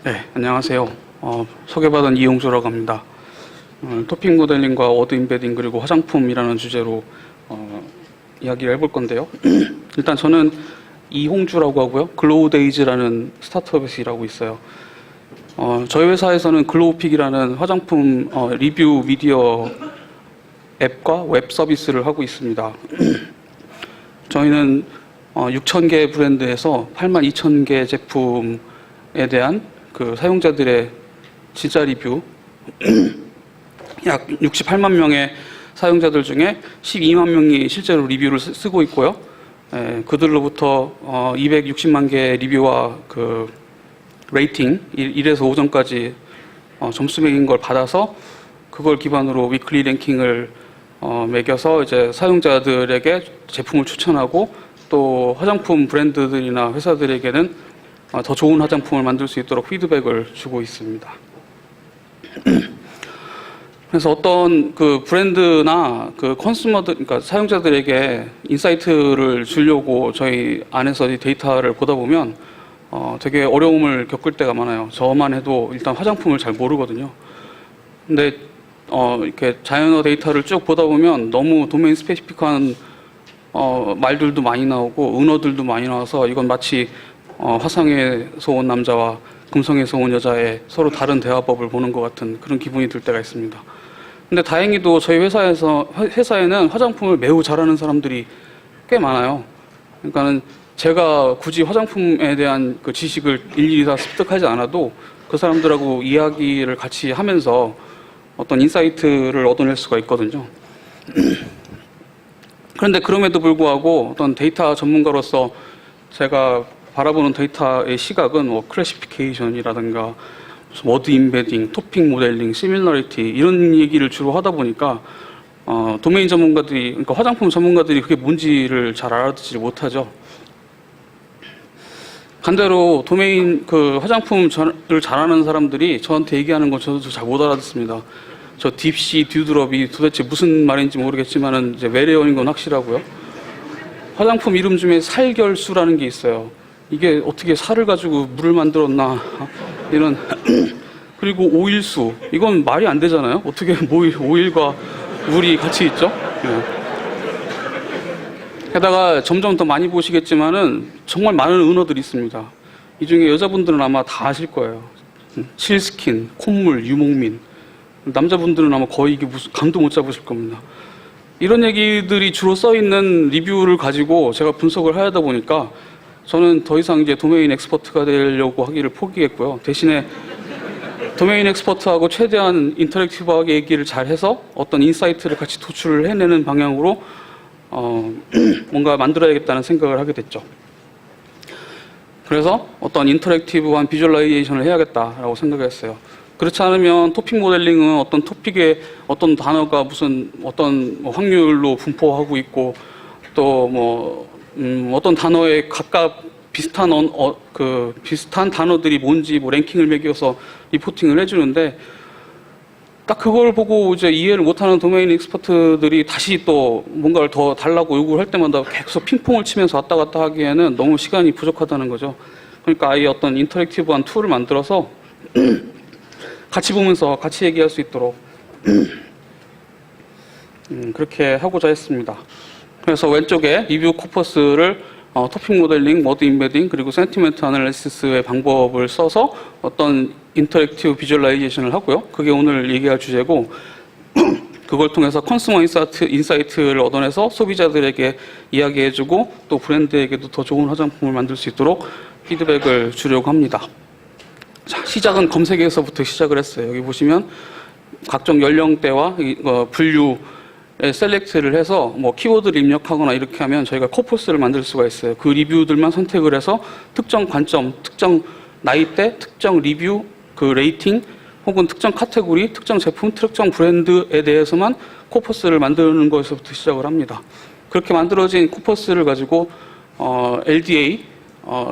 네, 안녕하세요. 소개받은 이용주라고 합니다. 토픽 모델링과 워드 임베딩 그리고 화장품이라는 주제로 이야기를 해볼 건데요. 일단 저는 이홍주라고 하고요. 글로우데이즈라는 스타트업에서 일하고 있어요. 저희 회사에서는 글로우픽이라는 화장품 리뷰 미디어 앱과 웹 서비스를 하고 있습니다. 저희는 6,000개 브랜드에서 82,000개 제품에 대한 그 사용자들의 진짜 리뷰 약 68만 명의 사용자들 중에 12만 명이 실제로 리뷰를 쓰고 있고요. 그들로부터 260만 개의 리뷰와 그 레이팅 1에서 5점까지 점수 매긴 걸 받아서 그걸 기반으로 위클리 랭킹을 매겨서 이제 사용자들에게 제품을 추천하고 또 화장품 브랜드들이나 회사들에게는 더 좋은 화장품을 만들 수 있도록 피드백을 주고 있습니다. 그래서 어떤 그 브랜드나 그 컨슈머들, 그러니까 사용자들에게 인사이트를 주려고 저희 안에서 이 데이터를 보다 보면 되게 어려움을 겪을 때가 많아요. 저만 해도 일단 화장품을 잘 모르거든요. 근데 이렇게 자연어 데이터를 쭉 보다 보면 너무 도메인 스페시픽한 말들도 많이 나오고 은어들도 많이 나와서 이건 마치 화성에서 온 남자와 금성에서 온 여자의 서로 다른 대화법을 보는 것 같은 그런 기분이 들 때가 있습니다. 근데 다행히도 저희 회사에는 화장품을 매우 잘하는 사람들이 꽤 많아요. 그러니까는 제가 굳이 화장품에 대한 그 지식을 일일이 다 습득하지 않아도 그 사람들하고 이야기를 같이 하면서 어떤 인사이트를 얻어낼 수가 있거든요. 그런데 그럼에도 불구하고 어떤 데이터 전문가로서 제가 바라보는 데이터의 시각은 클래시피케이션이라든가 워드 임베딩, 토픽 모델링, 시밀러리티 이런 얘기를 주로 하다 보니까 도메인 전문가들이, 그러니까 화장품 전문가들이 그게 뭔지를 잘 알아듣지 못하죠. 반대로 도메인 그 화장품을 잘하는 사람들이 저한테 얘기하는 건 저도 잘 못 알아듣습니다. 저 딥시, 듀드롭이 도대체 무슨 말인지 모르겠지만은 이제 외래어인 건 확실하고요. 화장품 이름 중에 살결수라는 게 있어요. 이게 어떻게 살을 가지고 물을 만들었나 이런. 그리고 오일수, 이건 말이 안 되잖아요. 어떻게 오일과 물이 같이 있죠? 게다가 점점 더 많이 보시겠지만은 정말 많은 은어들이 있습니다. 이 중에 여자분들은 아마 다 아실 거예요. 칠스킨, 콧물, 유목민. 남자분들은 아마 거의 이게 무슨 감도 못 잡으실 겁니다. 이런 얘기들이 주로 써 있는 리뷰를 가지고 제가 분석을 하다 보니까 저는 더 이상 이제 도메인 엑스퍼트가 되려고 하기를 포기했고요. 대신에 도메인 엑스퍼트하고 최대한 인터랙티브하게 얘기를 잘 해서 어떤 인사이트를 같이 도출을 해내는 방향으로 뭔가 만들어야겠다는 생각을 하게 됐죠. 그래서 어떤 인터랙티브한 비주얼라이제이션을 해야겠다라고 생각을 했어요. 그렇지 않으면 토픽 모델링은 어떤 토픽에 어떤 단어가 무슨 어떤 확률로 분포하고 있고 또 어떤 단어에 각각 비슷한 비슷한 단어들이 뭔지 랭킹을 매겨서 리포팅을 해주는데 딱 그걸 보고 이제 이해를 못하는 도메인 엑스퍼트들이 다시 또 뭔가를 더 달라고 요구를 할 때마다 계속 핑퐁을 치면서 왔다 갔다 하기에는 너무 시간이 부족하다는 거죠. 그러니까 아예 어떤 인터랙티브한 툴을 만들어서 같이 보면서 같이 얘기할 수 있도록 그렇게 하고자 했습니다. 그래서 왼쪽에 리뷰 코퍼스를 토픽 모델링, 워드 임베딩, 그리고 센티멘트 애널리시스의 방법을 써서 어떤 인터랙티브 비주얼라이제이션을 하고요. 그게 오늘 얘기할 주제고 그걸 통해서 컨슈머 인사이트를 얻어내서 소비자들에게 이야기해주고 또 브랜드에게도 더 좋은 화장품을 만들 수 있도록 피드백을 주려고 합니다. 자, 시작은 검색에서부터 시작을 했어요. 여기 보시면 각종 연령대와 분류 셀렉트를 해서 키워드를 입력하거나 이렇게 하면 저희가 코퍼스를 만들 수가 있어요. 그 리뷰들만 선택을 해서 특정 관점, 특정 나이대, 특정 리뷰, 그 레이팅 혹은 특정 카테고리, 특정 제품, 특정 브랜드에 대해서만 코퍼스를 만드는 것에서부터 시작을 합니다. 그렇게 만들어진 코퍼스를 가지고 LDA,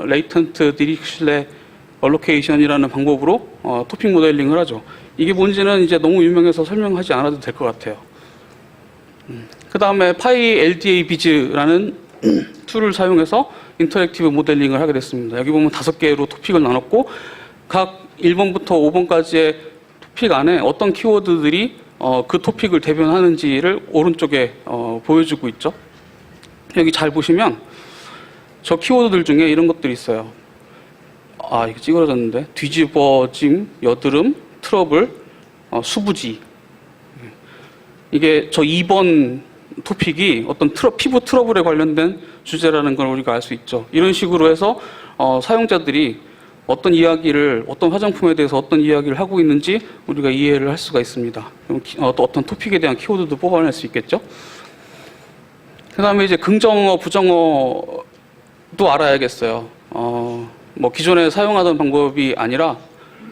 Latent Directional Allocation이라는 방법으로 토픽 모델링을 하죠. 이게 뭔지는 이제 너무 유명해서 설명하지 않아도 될 것 같아요. 그 다음에 PyLDABiz라는 툴을 사용해서 인터랙티브 모델링을 하게 됐습니다. 여기 보면 5개로 토픽을 나눴고 각 1번부터 5번까지의 토픽 안에 어떤 키워드들이 그 토픽을 대변하는지를 오른쪽에 보여주고 있죠. 여기 잘 보시면 저 키워드들 중에 이런 것들이 있어요. 이거 찌그러졌는데. 뒤집어짐, 여드름, 트러블, 수부지. 이게 저 2번 토픽이 어떤 피부 트러블에 관련된 주제라는 걸 우리가 알 수 있죠. 이런 식으로 해서 사용자들이 어떤 이야기를, 어떤 화장품에 대해서 어떤 이야기를 하고 있는지 우리가 이해를 할 수가 있습니다. 그럼 또 어떤 토픽에 대한 키워드도 뽑아낼 수 있겠죠. 그 다음에 이제 긍정어, 부정어도 알아야겠어요. 뭐 기존에 사용하던 방법이 아니라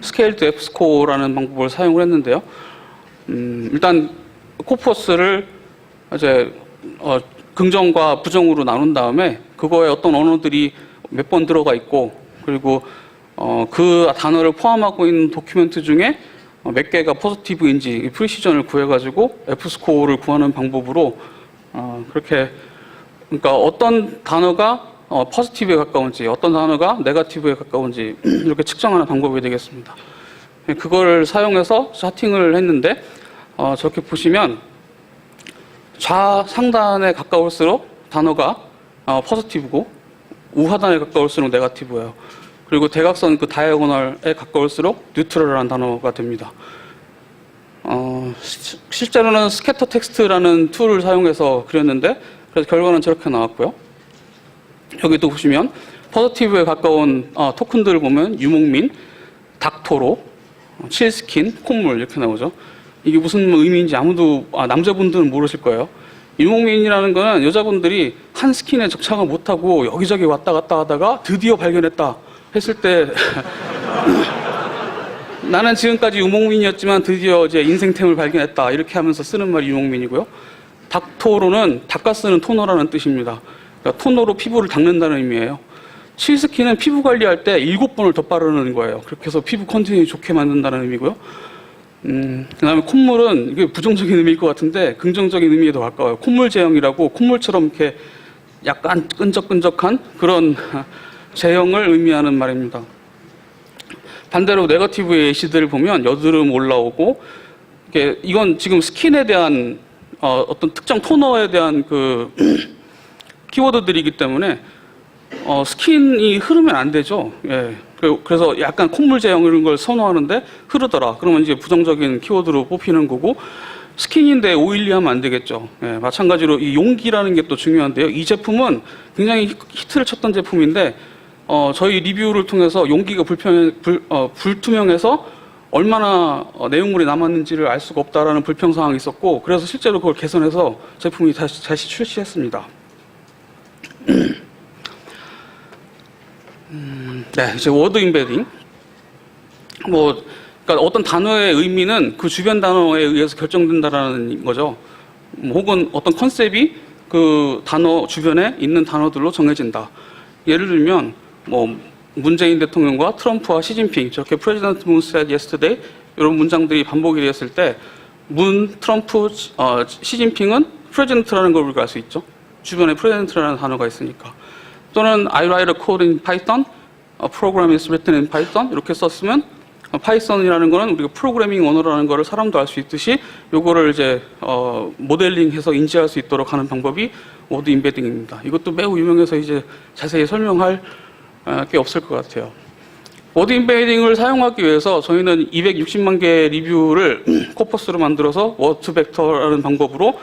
스케일드 F 스코어라는 방법을 사용을 했는데요. 일단 코퍼스를 이제 긍정과 부정으로 나눈 다음에 그거에 어떤 언어들이 몇 번 들어가 있고, 그리고 그 단어를 포함하고 있는 도큐멘트 중에 몇 개가 포지티브인지 프리시전을 구해가지고 F 스코어를 구하는 방법으로 그렇게, 그러니까 어떤 단어가 포지티브에 가까운지 어떤 단어가 네거티브에 가까운지 이렇게 측정하는 방법이 되겠습니다. 그걸 사용해서 차팅을 했는데 저렇게 보시면 좌상단에 가까울수록 단어가 포지티브고 우하단에 가까울수록 네거티브예요. 그리고 대각선 그 다이아고널에 가까울수록 뉴트럴이라는 단어가 됩니다. 실제로는 스캐터 텍스트라는 툴을 사용해서 그렸는데 그래서 결과는 저렇게 나왔고요. 여기도 보시면 포지티브에 가까운 토큰들을 보면 유목민, 닥토로, 칠스킨, 콧물 이렇게 나오죠. 이게 무슨 의미인지 아무도 남자분들은 모르실 거예요. 유목민이라는 거는 여자분들이 한 스킨에 적착을 못하고 여기저기 왔다 갔다 하다가 드디어 발견했다 했을 때 나는 지금까지 유목민이었지만 드디어 이제 인생템을 발견했다 이렇게 하면서 쓰는 말이 유목민이고요. 닥토로는 닦아 쓰는 토너라는 뜻입니다. 그러니까 토너로 피부를 닦는다는 의미예요. 칠스킨은 피부 관리할 때 7번을 더 바르는 거예요. 그렇게 해서 피부 컨디션이 좋게 만든다는 의미고요. 그 다음에 콧물은 이게 부정적인 의미일 것 같은데 긍정적인 의미에 더 가까워요. 콧물 제형이라고 콧물처럼 이렇게 약간 끈적끈적한 그런 제형을 의미하는 말입니다. 반대로 네거티브의 예시들을 보면 여드름 올라오고, 이건 지금 스킨에 대한 어떤 특정 토너에 대한 그 키워드들이기 때문에 스킨이 흐르면 안 되죠. 예. 그래서 약간 콧물 제형 이런 걸 선호하는데 흐르더라. 그러면 이제 부정적인 키워드로 뽑히는 거고, 스킨인데 오일리 하면 안 되겠죠. 예. 마찬가지로 이 용기라는 게 또 중요한데요. 이 제품은 굉장히 히트를 쳤던 제품인데 저희 리뷰를 통해서 용기가 불투명해서 얼마나 내용물이 남았는지를 알 수가 없다라는 불평 사항이 있었고, 그래서 실제로 그걸 개선해서 제품이 다시 출시했습니다. 네, 이제 워드 임베딩. 그러니까 어떤 단어의 의미는 그 주변 단어에 의해서 결정된다라는 거죠. 혹은 어떤 컨셉이 그 단어 주변에 있는 단어들로 정해진다. 예를 들면 문재인 대통령과 트럼프와 시진핑, 저렇게 President Moon said yesterday 이런 문장들이 반복이 되었을 때 트럼프, 시진핑은 프레지던트라는 걸 우리가 알 수 있죠. 주변에 프레지던트라는 단어가 있으니까. 또는 I write a code in Python, a program is written in Python 이렇게 썼으면 파이썬이라는 거는 우리가 프로그래밍 언어라는 거를 사람도 알 수 있듯이 요거를 이제 모델링해서 인지할 수 있도록 하는 방법이 워드 임베딩입니다. 이것도 매우 유명해서 이제 자세히 설명할 게 없을 것 같아요. 워드 임베딩을 사용하기 위해서 저희는 260만 개의 리뷰를 코퍼스로 만들어서 워드 벡터라는 방법으로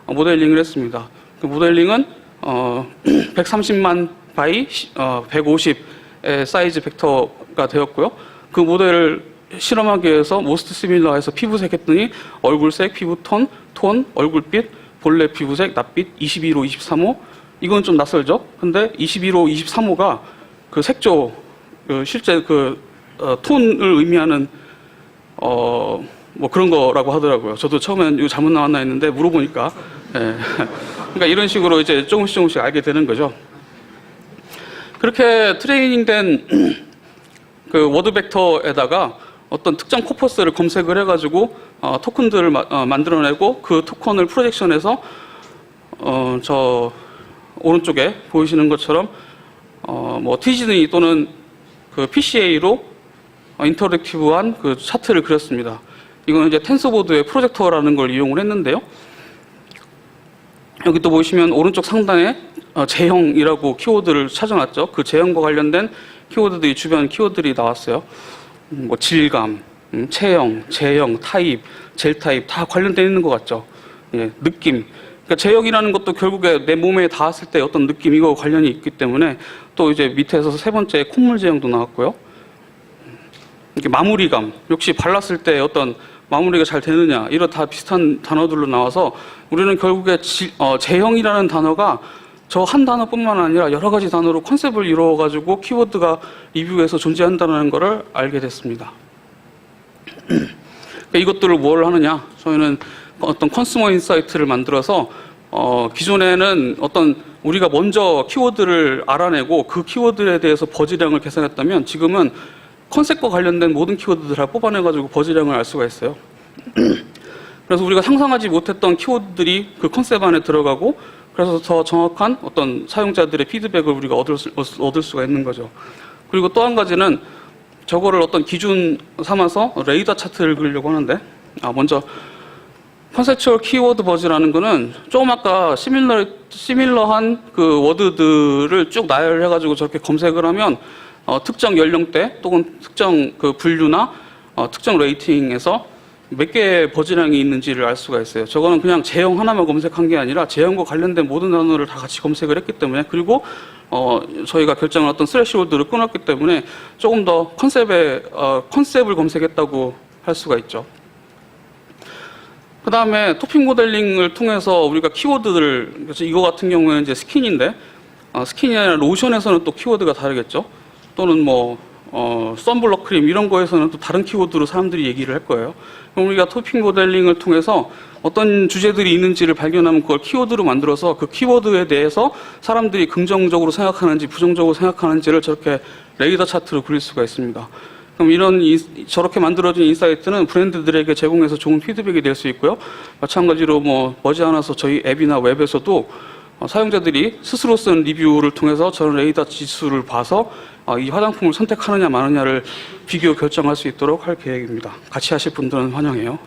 모델링을 했습니다. 그 모델링은 130만 바이 150의 사이즈 벡터가 되었고요. 그 모델을 실험하기 위해서 모스트 시밀러에서 피부색 했더니 얼굴색, 피부톤, 얼굴빛, 본래 피부색, 낯빛, 21호, 23호. 이건 좀 낯설죠? 근데 21호, 23호가 그 색조, 실제 톤을 의미하는 그런 거라고 하더라고요. 저도 처음엔 이거 잘못 나왔나 했는데 물어보니까. 예. 그러니까 이런 식으로 이제 조금씩 알게 되는 거죠. 그렇게 트레이닝된 그 워드 벡터에다가 어떤 특정 코퍼스를 검색을 해가지고 토큰들을 만들어내고 그 토큰을 프로젝션해서 저 오른쪽에 보이시는 것처럼 TGD 또는 그 PCA로 인터랙티브한 그 차트를 그렸습니다. 이거는 이제 텐서보드의 프로젝터라는 걸 이용을 했는데요. 여기 또 보시면 오른쪽 상단에 제형이라고 키워드를 찾아놨죠. 그 제형과 관련된 키워드들이 주변 키워드들이 나왔어요. 뭐 질감, 체형, 제형, 타입, 젤 타입 다 관련되어 있는 것 같죠. 예, 느낌. 그러니까 제형이라는 것도 결국에 내 몸에 닿았을 때 어떤 느낌 이거 관련이 있기 때문에 또 이제 밑에서 세 번째 콧물 제형도 나왔고요. 이렇게 마무리감, 역시 발랐을 때 어떤 마무리가 잘 되느냐 이런 다 비슷한 단어들로 나와서 우리는 결국에 제형이라는 단어가 저 한 단어뿐만 아니라 여러 가지 단어로 컨셉을 이루어가지고 키워드가 리뷰에서 존재한다는 것을 알게 됐습니다. 그러니까 이것들을 뭘 하느냐? 저희는 어떤 컨슈머 인사이트를 만들어서 기존에는 어떤 우리가 먼저 키워드를 알아내고 그 키워드에 대해서 버즈량을 계산했다면 지금은 컨셉과 관련된 모든 키워드들을 다 뽑아내가지고 버즈량을 알 수가 있어요. 그래서 우리가 상상하지 못했던 키워드들이 그 컨셉 안에 들어가고 그래서 더 정확한 어떤 사용자들의 피드백을 우리가 얻을 수가 있는 거죠. 그리고 또 한 가지는 저거를 어떤 기준 삼아서 레이더 차트를 그리려고 하는데 먼저 컨셉추얼 키워드 버즈라는 거는 조금 아까 시밀러한 그 워드들을 쭉 나열해가지고 저렇게 검색을 하면 특정 연령대 또는 특정 그 분류나 특정 레이팅에서 몇 개의 버즈량이 있는지를 알 수가 있어요. 저거는 그냥 제형 하나만 검색한 게 아니라 제형과 관련된 모든 단어를 다 같이 검색을 했기 때문에 그리고 저희가 결정한 어떤 스레시홀드를 끊었기 때문에 조금 더 컨셉을 검색했다고 할 수가 있죠. 그 다음에 토핑 모델링을 통해서 우리가 키워드들을, 그래서 이거 같은 경우에는 이제 스킨인데, 스킨이 아니라 로션에서는 또 키워드가 다르겠죠. 또는 뭐, 선블럭 크림 이런 거에서는 또 다른 키워드로 사람들이 얘기를 할 거예요. 그럼 우리가 토핑 모델링을 통해서 어떤 주제들이 있는지를 발견하면 그걸 키워드로 만들어서 그 키워드에 대해서 사람들이 긍정적으로 생각하는지 부정적으로 생각하는지를 저렇게 레이더 차트로 그릴 수가 있습니다. 그럼 저렇게 만들어진 인사이트는 브랜드들에게 제공해서 좋은 피드백이 될 수 있고요. 마찬가지로 머지않아서 저희 앱이나 웹에서도 사용자들이 스스로 쓴 리뷰를 통해서 저런 레이더 지수를 봐서 이 화장품을 선택하느냐 마느냐를 비교 결정할 수 있도록 할 계획입니다. 같이 하실 분들은 환영해요.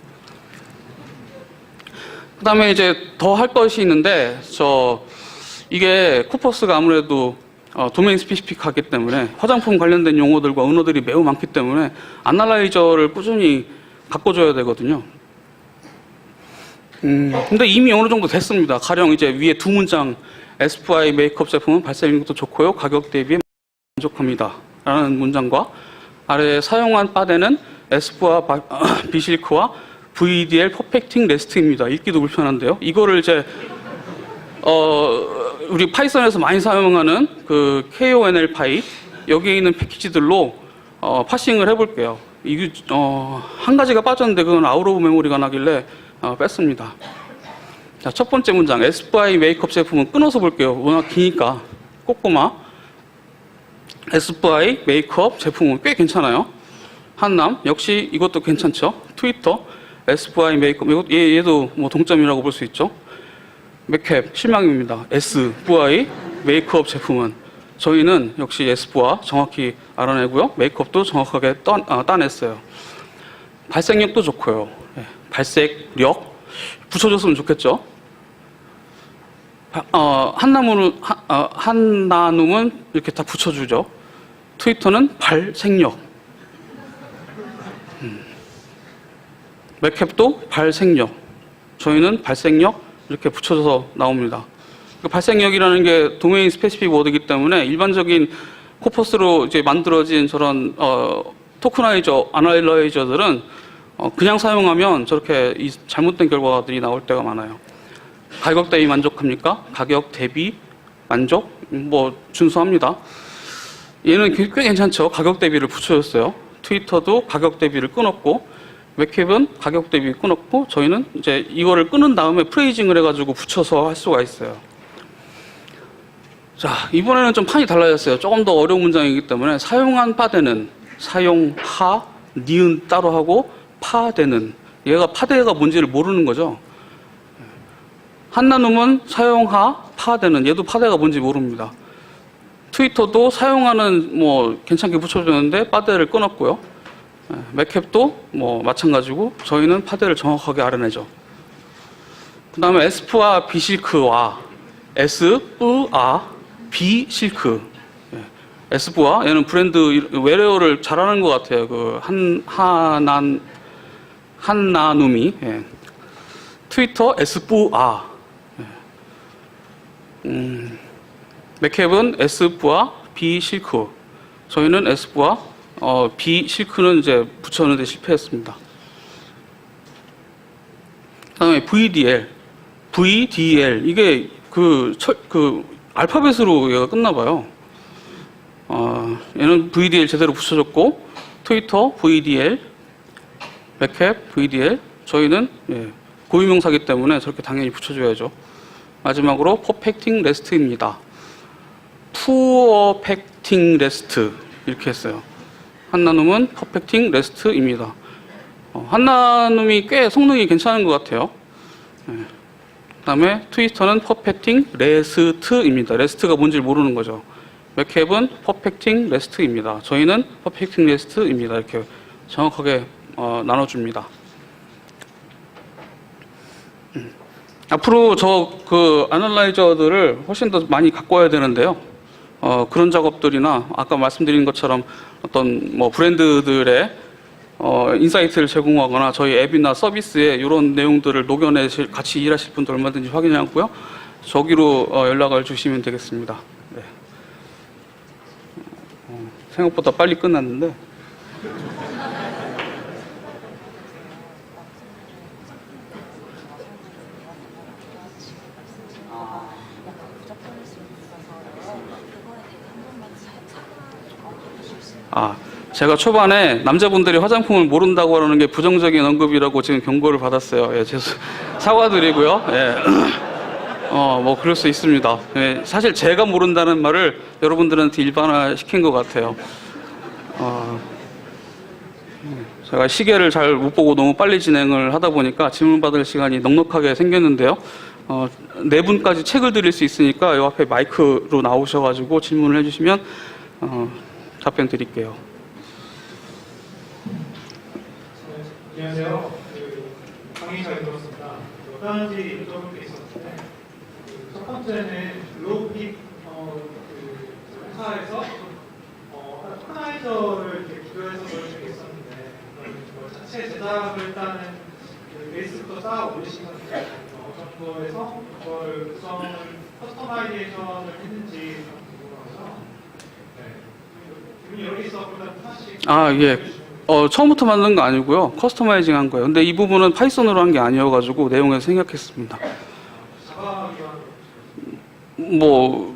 그 다음에 이제 더 할 것이 있는데, 이게 코퍼스가 아무래도 도메인 스페시픽하기 때문에 화장품 관련된 용어들과 언어들이 매우 많기 때문에 애널라이저를 꾸준히 바꿔줘야 되거든요. 근데 이미 어느 정도 됐습니다. 가령 이제 위에 두 문장, SFI 메이크업 제품은 발색력도 좋고요. 가격 대비에 만족합니다. 라는 문장과 아래에 사용한 바데는 SF와 비실크와 VDL 퍼펙팅 레스트입니다. 읽기도 불편한데요. 이거를 이제 우리 파이썬에서 많이 사용하는 그 KONL 파이 여기에 있는 패키지들로 파싱을 해볼게요. 이게 한 가지가 빠졌는데 그건 아웃 오브 메모리가 나길래 뺐습니다. 자, 첫 번째 문장 SFI 메이크업 제품은 끊어서 볼게요. 워낙 기니까 꼬꼬마 SFI 메이크업 제품은 꽤 괜찮아요. 한남 역시 이것도 괜찮죠. 트위터 SFI 메이크업 얘도 뭐 동점이라고 볼 수 있죠. 맥캡 실망입니다. SFI 메이크업 제품은 저희는 역시 SF와 정확히 알아내고요. 메이크업도 정확하게 따냈어요. 발색력도 좋고요. 네, 발색력 붙여줬으면 좋겠죠. 한나눔은 이렇게 다 붙여주죠. 트위터는 발색력. 맥캡도 발색력. 저희는 발색력 이렇게 붙여서 나옵니다. 발색력이라는 게 도메인 스페시픽 워드이기 때문에 일반적인 코퍼스로 이제 만들어진 저런 토크나이저, 아날라이저들은 그냥 사용하면 저렇게 잘못된 결과들이 나올 때가 많아요. 가격 대비 만족합니까? 가격 대비 만족? 준수합니다. 얘는 꽤 괜찮죠. 가격 대비를 붙여줬어요. 트위터도 가격 대비를 끊었고 맥캡은 가격 대비 끊었고 저희는 이제 이거를 끊은 다음에 프레이징을 해가지고 붙여서 할 수가 있어요. 자, 이번에는 좀 판이 달라졌어요. 조금 더 어려운 문장이기 때문에 사용한 바데는 사용하, 니은 따로 하고 파데는 얘가 파데가 뭔지를 모르는 거죠. 한나눔은 사용하, 파데는 얘도 파데가 뭔지 모릅니다. 트위터도 사용하는 괜찮게 붙여줬는데 파데를 끊었고요. 맥캡도 뭐 마찬가지고 저희는 파데를 정확하게 알아내죠. 그 다음에 에스프와 비실크와 에스프아 비실크. 에스프아 얘는 브랜드 외래어를 잘하는 것 같아요. 그 한나눔이. 트위터 에스쁘아. 맥캡은 에스쁘아 비실크. 저희는 에스쁘아 비실크는 이제 붙였는데 실패했습니다. 그다음에 VDL 이게 그 알파벳으로 얘가 끝나봐요. 얘는 VDL 제대로 붙여줬고 트위터 VDL, 맥캡 VDL. 저희는 고유명사기 때문에 저렇게 당연히 붙여줘야죠. 마지막으로 퍼펙팅 레스트입니다. 푸어펙팅 레스트 이렇게 했어요. 한나눔은 퍼펙팅 레스트입니다. 한나눔이 꽤 성능이 괜찮은 것 같아요. 그 다음에 트위터는 퍼펙팅 레스트입니다. 레스트가 뭔지 모르는 거죠. 맥캡은 퍼펙팅 레스트입니다. 저희는 퍼펙팅 레스트입니다. 이렇게 정확하게 나눠줍니다. 앞으로 그 애널라이저들을 훨씬 더 많이 갖고 와야 되는데요. 그런 작업들이나 아까 말씀드린 것처럼 어떤 뭐 브랜드들의 인사이트를 제공하거나 저희 앱이나 서비스에 이런 내용들을 녹여내 같이 일하실 분들 얼마든지 확인하고요. 저기로 연락을 주시면 되겠습니다. 네. 생각보다 빨리 끝났는데. 제가 초반에 남자분들이 화장품을 모른다고 하는 게 부정적인 언급이라고 지금 경고를 받았어요. 사과드리고요. 뭐 그럴 수 있습니다. 사실 제가 모른다는 말을 여러분들한테 일반화 시킨 것 같아요. 제가 시계를 잘 못 보고 너무 빨리 진행을 하다 보니까 질문 받을 시간이 넉넉하게 생겼는데요. 네 분까지 책을 드릴 수 있으니까 이 앞에 마이크로 나오셔가지고 질문을 해주시면 답변 드릴게요. 안녕하세요. 강의 잘 들었습니다. 몇 가지 여쭤볼 게 있었는데, 첫 번째는 글로우픽 회사에서 토너나이저를 비교해서 보여준 게 있었는데, 자체 제작을 일단은 베이스부터 쌓아 올리시는데 어떤 정도에서 그걸 구성을 커스터마이제이션을 했는지 궁금하고요. 기분이 여기 있어보다 하나씩. 예. 처음부터 만든 거 아니고요. 커스터마이징 한 거예요. 근데 이 부분은 파이썬으로 한 게 아니어가지고 내용에서 생략했습니다. 뭐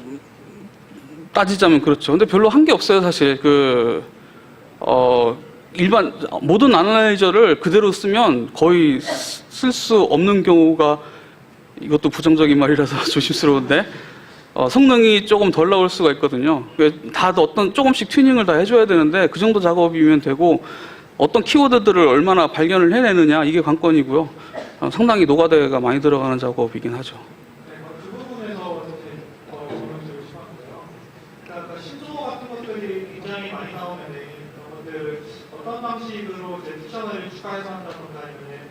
따지자면 그렇죠. 근데 별로 한 게 없어요, 사실. 일반 모든 애널라이저를 그대로 쓰면 거의 쓸 수 없는 경우가, 이것도 부정적인 말이라서 조심스러운데, 성능이 조금 덜 나올 수가 있거든요. 다 어떤 조금씩 튜닝을 다 해줘야 되는데 그 정도 작업이면 되고, 어떤 키워드들을 얼마나 발견을 해내느냐 이게 관건이고요. 상당히 노가다가 많이 들어가는 작업이긴 하죠. 그 부분에서 질문을 드리고 싶었는데요. 그러니까 신조 같은 것들이 굉장히 많이 나오는 그런 것들 어떤 방식으로 딕션을 추가해서 한다던가 아니면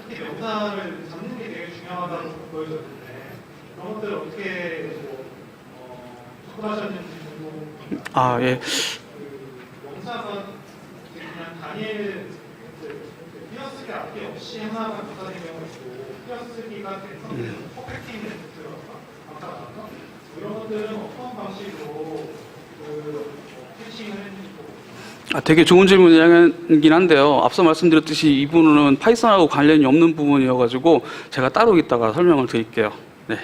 특히 명사를 잡는 게 되게 중요하다고 보여졌는데 그런 것들을 어떻게 접근하셨는지 궁금합니다. 예. 명사가 그냥 단일 띄어쓰기 앞뒤 없이 하나가 명사된 경우 있고 띄어쓰기가 돼서 퍼펙팅 멘트라던가 이런 것들은 어떤 방식으로 캐칭을 했는지. 되게 좋은 질문이긴 한데요. 앞서 말씀드렸듯이 이 부분은 파이썬하고 관련이 없는 부분이어가지고 제가 따로 이따가 설명을 드릴게요. 네.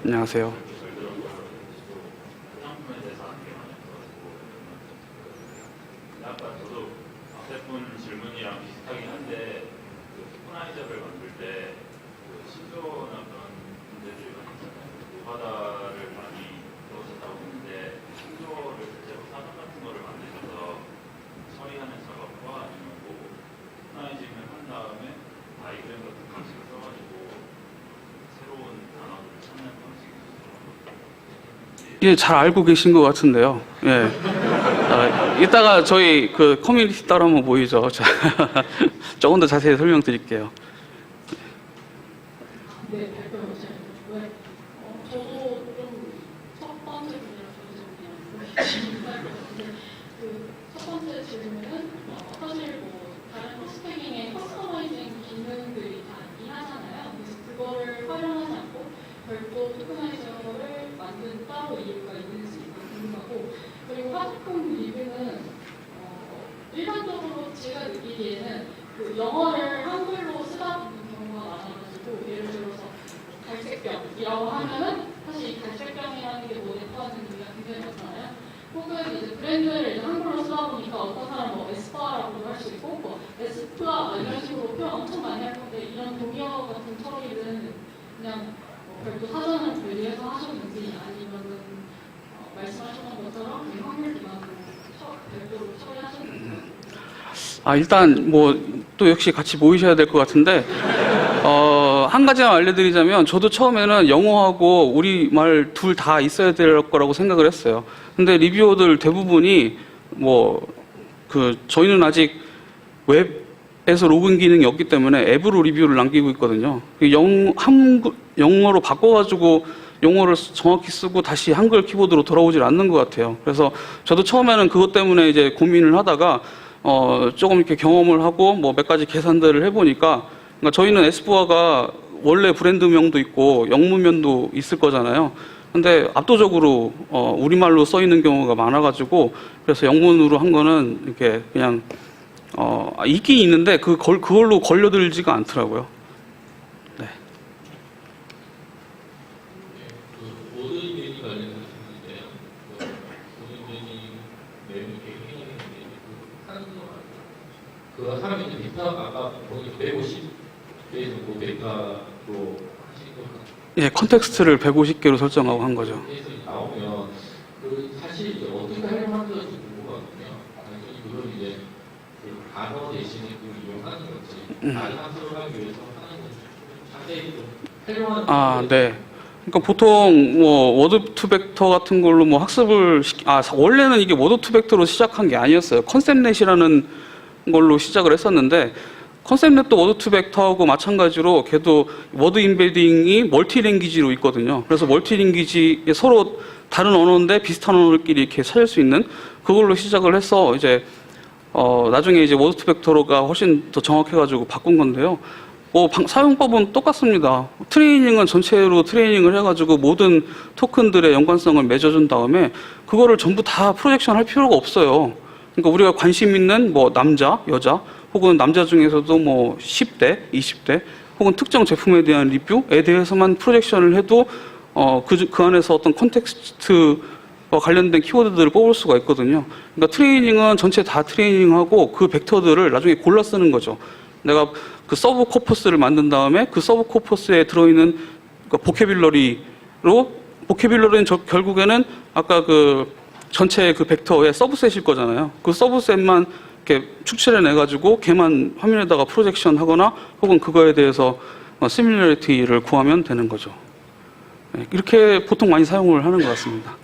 안녕하세요. 아까 저도 앞에 분 질문이랑 비슷하긴 한데 토너나이저를 만들 때 신조나 그런 문제들이 많이 있잖아요. 노가다를 많이 넣으셨다고 했는데 신조를 실제로 사전 같은 거를 만드셔서 처리하는 작업과 아니면 토너나이징을 한 다음에 다이그램 같은 방식을 써가지고 새로운 단어들을 찾는 방식이 예, 잘 알고 계신 것 같은데요. 예. 이따가 저희 그 커뮤니티 따로 한번 모이죠. 자, 조금 더 자세히 설명드릴게요. 네, 발표 잘해주고요. 저도 좀 첫 번째 분이라서 그냥 질문할 것 같은데 첫 번째 질문은 사실 뭐 다른 스태깅의 커스터마이징 기능들이 다 있긴 하잖아요. 그래서 그거를 활용하지 않고 별도 토크나이저를 만든 따로 이유가 있는지 궁금하고, 그리고 화제품 리뷰는 일반적으로 제가 느끼기에는 그 영어를 한글로 쓰다 보는 경우가 많아가지고, 예를 들어서 갈색병이라고 하면은 사실 이 갈색병이라는 게 뭐 네트하는 의미가 굉장히 많잖아요. 혹은 이제 브랜드를 이제 한글로 쓰다 보니까 어떤 사람은 뭐 에스파라고도 할 수 있고 뭐 에스쁘아 이런 식으로 표현 엄청 많이 할 건데, 이런 동의어 같은 처리는 그냥 별도 사전을 분리해서 하셨는지, 아니면은 말씀하셨던 것처럼 이 확률 기반으로 별도로 처리하셨는지. 일단 뭐 또 역시 같이 모이셔야 될 것 같은데, 한 가지만 알려드리자면, 저도 처음에는 영어하고 우리말 둘 다 있어야 될 거라고 생각을 했어요. 근데 리뷰어들 대부분이 저희는 아직 웹에서 로그인 기능이 없기 때문에 앱으로 리뷰를 남기고 있거든요. 영어로 바꿔가지고 용어를 정확히 쓰고 다시 한글 키보드로 돌아오질 않는 것 같아요. 그래서 저도 처음에는 그것 때문에 이제 고민을 하다가 조금 이렇게 경험을 하고 뭐 몇 가지 계산들을 해보니까, 그러니까 저희는 에스쁘아가 원래 브랜드명도 있고 영문면도 있을 거잖아요. 근데 압도적으로 우리말로 써 있는 경우가 많아가지고, 그래서 영문으로 한 거는 이렇게 그냥 있긴 있는데 그걸로 걸려들지가 않더라고요. 네. 모든 메뉴 관련해서 질문인데요. 모든 메뉴 개인적인 하는 거 하면 이제 데이터 아까 보니까 150개 정도 데이터로 하시는 거. 예, 컨텍스트를 150개로 설정하고 한 거죠. 그래서 나오면 사실 이제 어떻게 활용하는지 궁금하거든요. 그걸 이제 그 단어 대신에 이용하는 건지, 다른 학습을 하기 위해서 하는 건지 자세히 좀 활용하는. 네. 그러니까 보통 뭐 워드 투 벡터 같은 걸로 뭐 학습을 원래는 이게 워드 투 벡터로 시작한 게 아니었어요. 컨셉넷이라는 걸로 시작을 했었는데, 컨셉넷도 워드 투 벡터하고 마찬가지로 걔도 워드 인베딩이 멀티 랭귀지로 있거든요. 그래서 멀티 랭귀지에 서로 다른 언어인데 비슷한 언어들끼리 이렇게 찾을 수 있는 그걸로 시작을 해서 이제 나중에 이제 워드 투 벡터가 훨씬 더 정확해가지고 바꾼 건데요. 사용법은 똑같습니다. 트레이닝은 전체로 트레이닝을 해가지고 모든 토큰들의 연관성을 맺어준 다음에 그거를 전부 다 프로젝션 할 필요가 없어요. 그러니까 우리가 관심 있는 뭐 남자, 여자, 혹은 남자 중에서도 뭐 10대, 20대, 혹은 특정 제품에 대한 리뷰에 대해서만 프로젝션을 해도 그 안에서 어떤 콘텍스트와 관련된 키워드들을 뽑을 수가 있거든요. 그러니까 트레이닝은 전체 다 트레이닝하고 그 벡터들을 나중에 골라 쓰는 거죠. 내가 그 서브 코퍼스를 만든 다음에 그 서브 코퍼스에 들어있는 보캐뷸러리는 결국에는 아까 그 전체 그 벡터의 서브셋일 거잖아요. 그 서브셋만 이렇게 축출해내가지고 걔만 화면에다가 프로젝션 하거나 혹은 그거에 대해서 시뮬러리티를 구하면 되는 거죠. 이렇게 보통 많이 사용을 하는 것 같습니다.